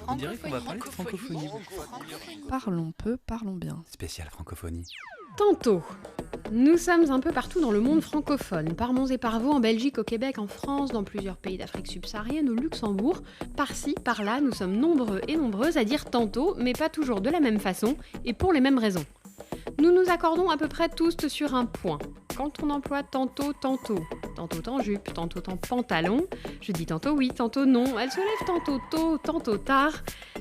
On dirait qu'on va parler de francophonie. Parlons peu, parlons bien. Spécial francophonie. Tantôt. Nous sommes un peu partout dans le monde francophone, par monts et par vaux, en Belgique, au Québec, en France, dans plusieurs pays d'Afrique subsaharienne, au Luxembourg. Par-ci, par-là, nous sommes nombreux et nombreuses à dire tantôt, mais pas toujours de la même façon et pour les mêmes raisons. Nous nous accordons à peu près tous sur un point. Quand on emploie tantôt, tantôt en jupe, tantôt en pantalon, je dis tantôt oui, tantôt non, elle se lève tantôt tôt, tantôt tard.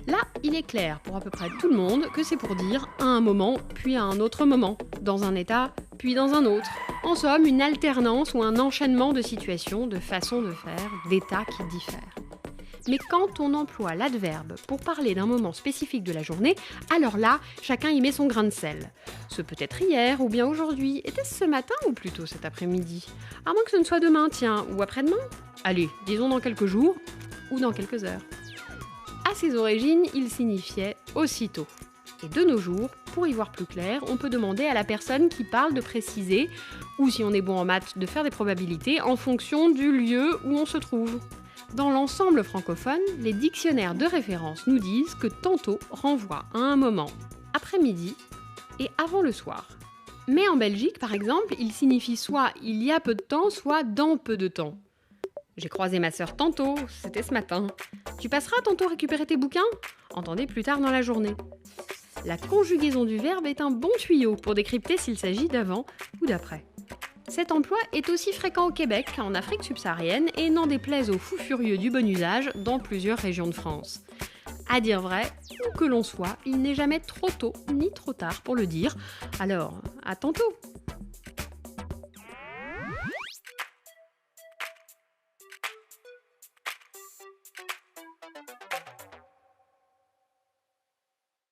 Là, il est clair pour à peu près tout le monde que c'est pour dire à un moment, puis à un autre moment, dans un état, puis dans un autre. En somme, une alternance ou un enchaînement de situations, de façons de faire, d'états qui diffèrent. Mais quand on emploie l'adverbe pour parler d'un moment spécifique de la journée, alors là, chacun y met son grain de sel. Ce peut être hier ou bien aujourd'hui. Était-ce ce matin ou plutôt cet après-midi? À moins que ce ne soit demain, tiens, ou après-demain? Allez, disons dans quelques jours ou dans quelques heures. À ses origines, il signifiait aussitôt. Et de nos jours, pour y voir plus clair, on peut demander à la personne qui parle de préciser, ou si on est bon en maths, de faire des probabilités en fonction du lieu où on se trouve. Dans l'ensemble francophone, les dictionnaires de référence nous disent que tantôt renvoie à un moment après-midi et avant le soir. Mais en Belgique, par exemple, il signifie soit il y a peu de temps, soit dans peu de temps. J'ai croisé ma sœur tantôt, c'était ce matin. Tu passeras tantôt récupérer tes bouquins? Entendez plus tard dans la journée. La conjugaison du verbe est un bon tuyau pour décrypter s'il s'agit d'avant ou d'après. Cet emploi est aussi fréquent au Québec, en Afrique subsaharienne, et n'en déplaise aux fous furieux du bon usage dans plusieurs régions de France. À dire vrai, où que l'on soit, il n'est jamais trop tôt ni trop tard pour le dire. Alors, à tantôt!